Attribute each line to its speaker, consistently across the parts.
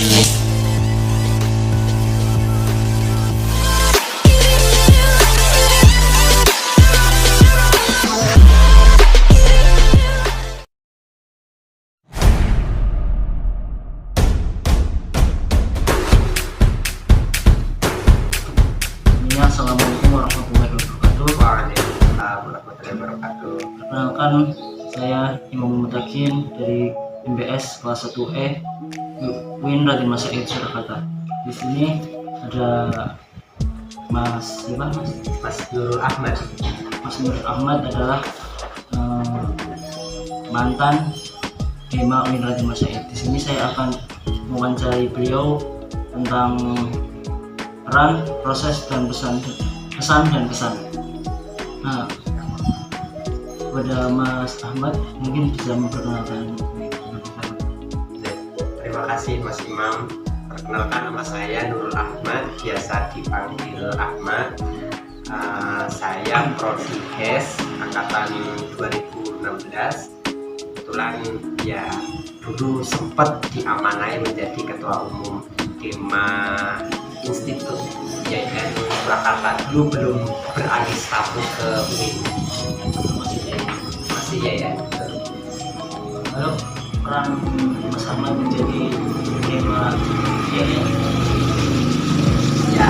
Speaker 1: Assalamualaikum warahmatullahi wabarakatuh.
Speaker 2: Waalaikumsalam warahmatullahi wabarakatuh.
Speaker 1: Perkenalkan, saya Imam Mutakin dari MBS kelas 1E UIN Raden Mas Said Surakarta. Di sini ada Mas
Speaker 2: Nurul Ahmad.
Speaker 1: Mas Nurul Ahmad adalah mantan Hema UIN Raden Mas Said. Di sini saya akan mewawancari beliau tentang peran, proses, dan pesan dan kesan. Nah, kepada Mas Ahmad mungkin bisa memperkenalkan.
Speaker 2: Terima kasih Mas Imam. Perkenalkan, nama saya Nurul Ahmad, biasa dipanggil Ahmad. Saya prodi HES angkatan 2016. Kebetulan ya dulu sempat diamanai menjadi ketua umum Hema Institut IAIN Surakarta, dulu belum beralih status ke UIN, masih ya.
Speaker 1: Lalu peran Mas Ahmad menjadi Hema IAIN.
Speaker 2: Ya,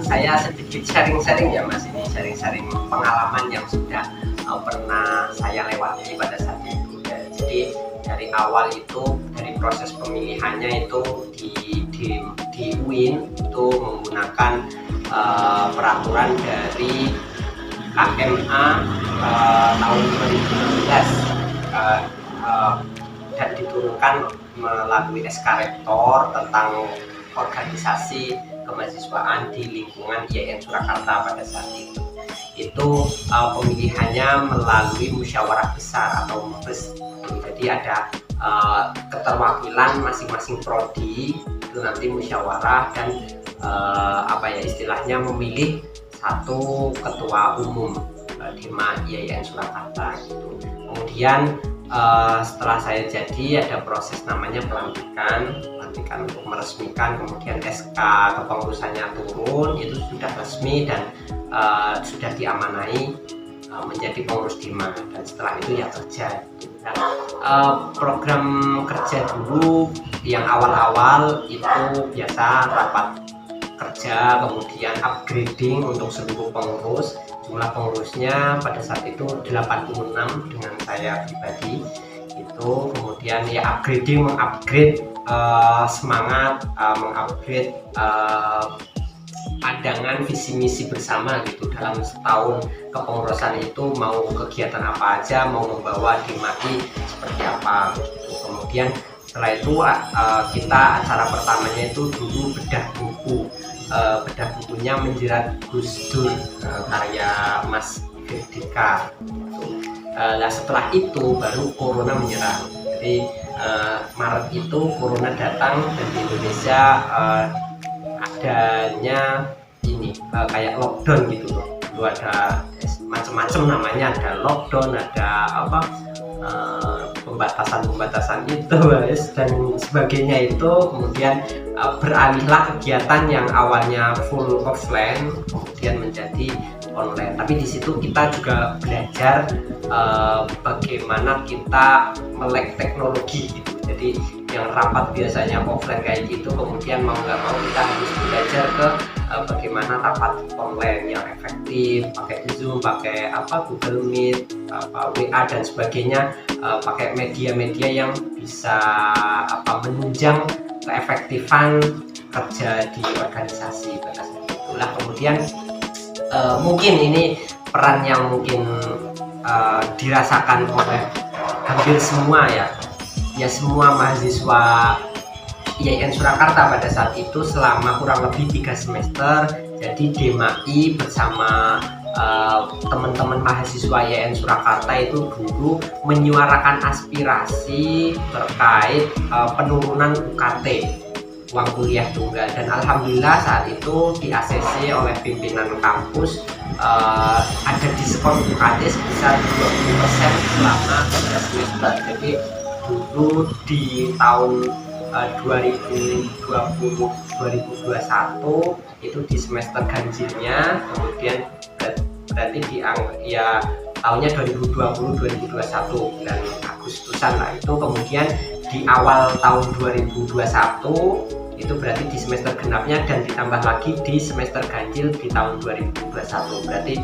Speaker 2: saya sedikit sharing-sharing ya Mas, ini sharing-sharing pengalaman yang sudah pernah saya lewati pada saat itu ya. Jadi dari awal itu, dari proses pemilihannya itu di UIN itu menggunakan peraturan dari KMA tahun 2016 dan diturunkan melalui SK Rektor tentang organisasi kemahasiswaan di lingkungan IAIN Surakarta pada saat itu. Itu pemilihannya melalui musyawarah besar atau MUBES. Jadi ada keterwakilan masing-masing prodi, itu nanti musyawarah dan istilahnya memilih satu ketua umum Hema IAIN Surakarta gitu. Kemudian setelah saya jadi ada proses namanya pelantikan untuk meresmikan, kemudian SK kepengurusannya turun, itu sudah resmi dan sudah diamanai menjadi pengurus Hema, dan setelah itu ya kerja. Nah, program kerja dulu yang awal-awal itu biasa rapat kerja, kemudian upgrading untuk seluruh pengurus. Jumlah pengurusnya pada saat itu 86 dengan saya pribadi itu. Kemudian ya upgrading, mengupgrade semangat, mengupgrade pandangan visi misi bersama gitu. Dalam setahun kepengurusan itu mau kegiatan apa aja, mau membawa Hemai seperti apa gitu. Kemudian setelah itu kita acara pertamanya itu dulu bedah buku. Bedah bukunya Menjerat Gus Dur, karya Mas Firdika gitu. Nah setelah itu baru corona menyerang. Jadi Maret itu corona datang dan di Indonesia adanya ini kayak lockdown gitu loh. Dulu ada macam-macam namanya, ada lockdown, ada pembatasan itu dan sebagainya itu. Kemudian beralihlah kegiatan yang awalnya full offline kemudian menjadi online. Tapi di situ kita juga belajar bagaimana kita melek teknologi gitu. Jadi yang rapat biasanya offline kayak gitu, kemudian mau nggak mau kita harus belajar ke bagaimana rapat online yang efektif, pakai Zoom, pakai Google Meet, WA dan sebagainya, pakai media-media yang bisa menunjang keefektifan kerja di organisasi pada saat itulah. Kemudian mungkin ini peran yang mungkin dirasakan oleh hampir semua ya semua mahasiswa IAIN Surakarta pada saat itu selama kurang lebih 3 semester. Jadi Hemai bersama teman-teman mahasiswa IAIN Surakarta itu dulu menyuarakan aspirasi terkait penurunan UKT, uang kuliah tunggal, dan alhamdulillah saat itu di ACC oleh pimpinan kampus ada diskon UKT sebesar 20% selama 3 semester. Jadi dulu di tahun 2020-2021 itu di semester ganjilnya, kemudian berarti ya tahunnya 2020-2021 bulan Agustusan lah itu, kemudian di awal tahun 2021 itu berarti di semester genapnya, dan ditambah lagi di semester ganjil di tahun 2021, berarti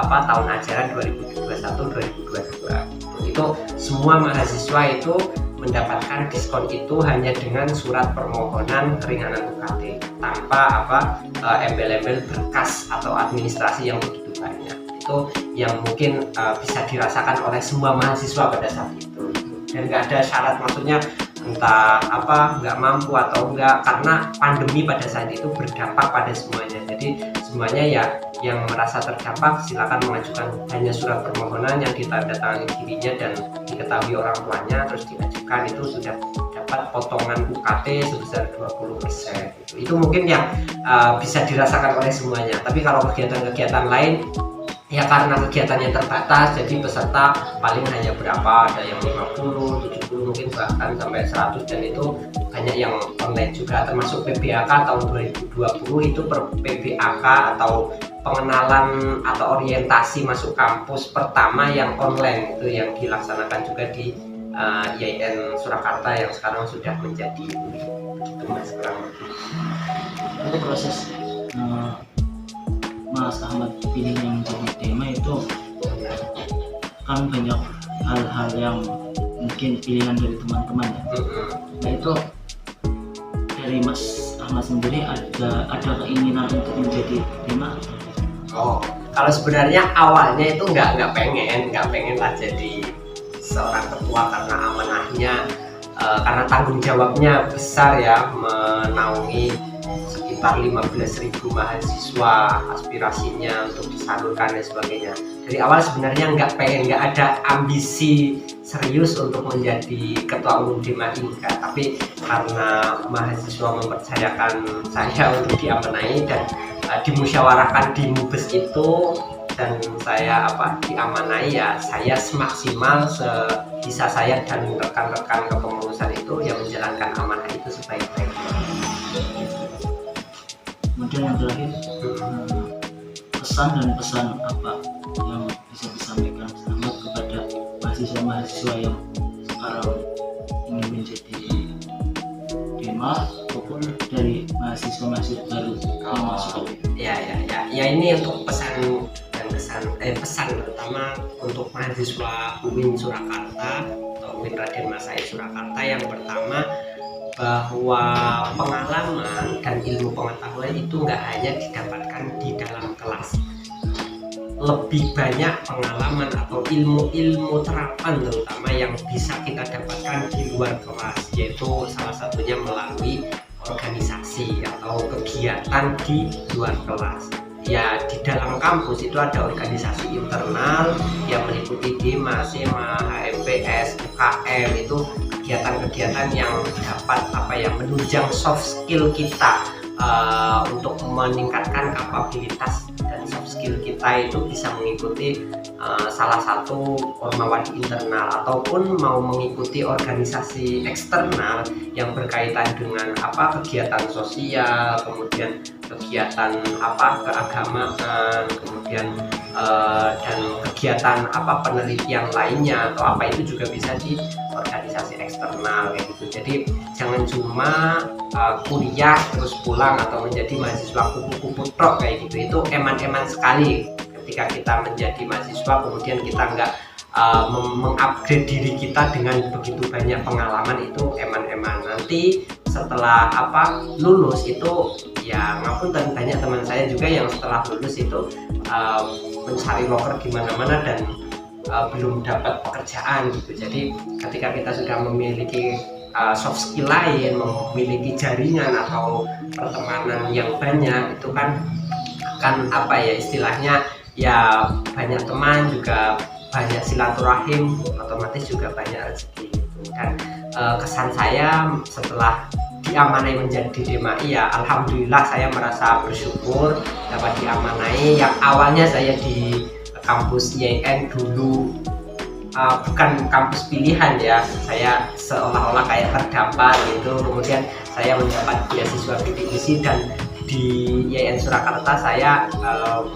Speaker 2: tahun ajaran 2021-2022 itu semua mahasiswa itu mendapatkan diskon itu hanya dengan surat permohonan keringanan UKT tanpa embel-embel berkas atau administrasi yang begitu banyak. Itu yang mungkin bisa dirasakan oleh semua mahasiswa pada saat itu, dan nggak ada syarat, maksudnya entah nggak mampu atau enggak, karena pandemi pada saat itu berdampak pada semuanya. Jadi semuanya ya yang merasa terdampak silakan mengajukan hanya surat permohonan yang ditandatangani dirinya dan diketahui orang tuanya, terus diajukan, itu sudah dapat potongan UKT sebesar 20%. Itu mungkin yang bisa dirasakan oleh semuanya. Tapi kalau kegiatan-kegiatan lain ya karena kegiatannya terbatas, jadi peserta paling hanya berapa, ada yang 50, 70, mungkin bahkan sampai 100, dan itu banyak yang online juga, termasuk PBAK tahun 2020 itu PBAK atau pengenalan atau orientasi masuk kampus pertama yang online, itu yang dilaksanakan juga di IAIN Surakarta yang sekarang sudah menjadi begitu Mas kurang lebih.
Speaker 1: Itu proses Mas Ahmad pilih yang menjadi tema itu kan banyak hal-hal yang mungkin pilihan dari teman-teman ya. Nah itu dari Mas Ahmad sendiri ada keinginan untuk menjadi tema?
Speaker 2: Kalau sebenarnya awalnya itu nggak pengen lah jadi seorang ketua, karena amanahnya karena tanggung jawabnya besar ya, menaungi sekitar 15.000 mahasiswa, aspirasinya untuk disalurkan dan sebagainya. Dari awal sebenarnya nggak ada ambisi serius untuk menjadi ketua umum DEMA enggak, tapi karena mahasiswa mempercayakan saya untuk diamanai dan dimusyawarahkan di MUBES itu, dan saya diamanai, ya saya semaksimal sebisa saya dan rekan-rekan kepengurusan itu yang menjalankan amanah itu sebaik-baiknya.
Speaker 1: Kemudian yang terakhir, pesan dan pesan apa yang bisa disampaikan Ahmad kepada mahasiswa-mahasiswa yang sekarang ingin menjadi DEMA maupun dari mahasiswa-mahasiswa baru yang masuk?
Speaker 2: Ya ini untuk pesan dan pesan terutama untuk mahasiswa UIN Surakarta atau UIN Raden Mas Said Surakarta. Yang pertama, bahwa pengalaman dan ilmu pengetahuan itu nggak hanya didapatkan di dalam kelas, lebih banyak pengalaman atau ilmu terapan terutama yang bisa kita dapatkan di luar kelas, yaitu salah satunya melalui organisasi atau kegiatan di luar kelas. Ya di dalam kampus itu ada organisasi internal yang meliputi DEMA, SEMA, HMPS, UKM, itu kegiatan-kegiatan yang dapat menunjang soft skill kita untuk meningkatkan kapabilitas dan soft skill kita itu bisa mengikuti salah satu ormawa internal ataupun mau mengikuti organisasi eksternal yang berkaitan dengan kegiatan sosial, kemudian kegiatan keagamaan, kemudian dan kegiatan penelitian lainnya atau itu juga bisa di organisasi eksternal kayak gitu. Jadi jangan cuma kuliah terus pulang atau menjadi mahasiswa kupu-kupu tok kayak gitu. Itu eman-eman sekali ketika kita menjadi mahasiswa kemudian kita nggak mengupgrade diri kita dengan begitu banyak pengalaman, itu eman-eman. Nanti setelah lulus itu ya ngapunten, banyak teman saya juga yang setelah lulus itu mencari loker di mana-mana dan belum dapat pekerjaan gitu. Jadi ketika kita sudah memiliki soft skill lain, memiliki jaringan atau pertemanan yang banyak, itu kan akan istilahnya ya banyak teman, juga banyak silaturahim, otomatis juga banyak rezeki gitu. Dan kesan saya setelah diamanai menjadi DMAI, ya alhamdulillah saya merasa bersyukur dapat diamanai. Yang awalnya saya di kampus IAIN dulu bukan kampus pilihan ya, saya seolah-olah kayak terdampar gitu. Kemudian saya mendapat beasiswa bidik misi dan di YN Surakarta saya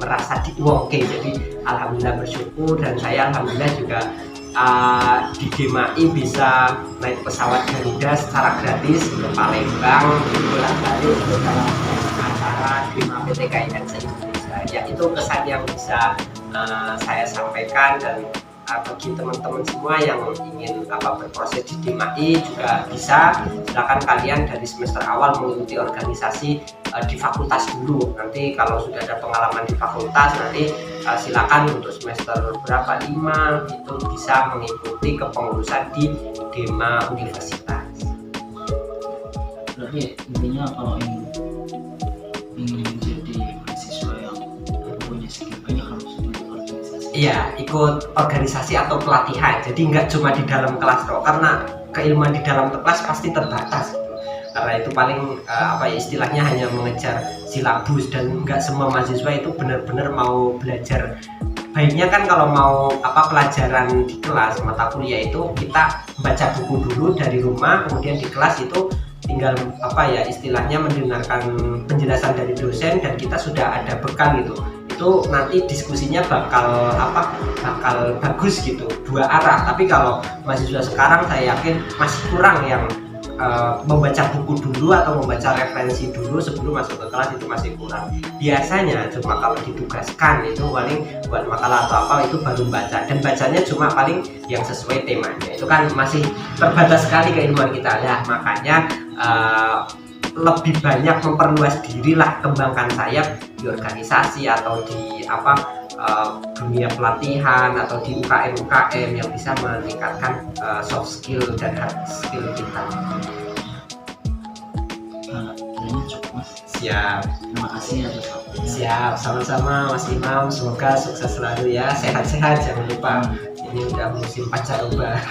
Speaker 2: merasa diuangke, jadi alhamdulillah bersyukur. Dan saya alhamdulillah juga di DMAI bisa naik pesawat Garuda secara gratis ke Palembang bolak-balik itu dalam acara DMA PT KAIN se-Indonesia. Ya, itu kesan yang bisa saya sampaikan. Dan bagi teman-teman semua yang ingin berproses di DMAI juga bisa, silakan kalian dari semester awal mengikuti organisasi di fakultas dulu. Nanti kalau sudah ada pengalaman di fakultas, nanti silakan untuk semester berapa 5 itu bisa mengikuti kepengurusan di DEMA universitas.
Speaker 1: Berarti intinya kalau ingin menjadi mahasiswa yang punya skill banyak harus ikut organisasi.
Speaker 2: Iya, ikut organisasi atau pelatihan. Jadi nggak cuma di dalam kelas doang, karena keilmuan di dalam kelas pasti terbatas. Karena itu paling istilahnya hanya mengejar silabus, dan nggak semua mahasiswa itu benar-benar mau belajar. Baiknya kan kalau mau pelajaran di kelas mata kuliah itu kita baca buku dulu dari rumah, kemudian di kelas itu tinggal istilahnya mendengarkan penjelasan dari dosen dan kita sudah ada bekal gitu. Itu nanti diskusinya bakal bagus gitu, dua arah. Tapi kalau mahasiswa sekarang saya yakin masih kurang yang membaca buku dulu atau membaca referensi dulu sebelum masuk ke kelas, itu masih kurang. Biasanya cuma kalau ditugaskan itu paling buat makalah atau apa itu baru baca, dan bacanya cuma paling yang sesuai temanya. Itu kan masih terbatas sekali keilmuan kita. Nah, makanya lebih banyak memperluas diri lah, kembangkan sayap di organisasi atau di dunia pelatihan atau di UKM yang bisa meningkatkan soft skill dan hard skill kita.
Speaker 1: Kayaknya cukup Mas.
Speaker 2: Siap.
Speaker 1: Terima kasih atas waktunya.
Speaker 2: Siap, sama-sama Mas Imam. Semoga sukses selalu ya, sehat-sehat, jangan lupa ini udah musim pancaroba.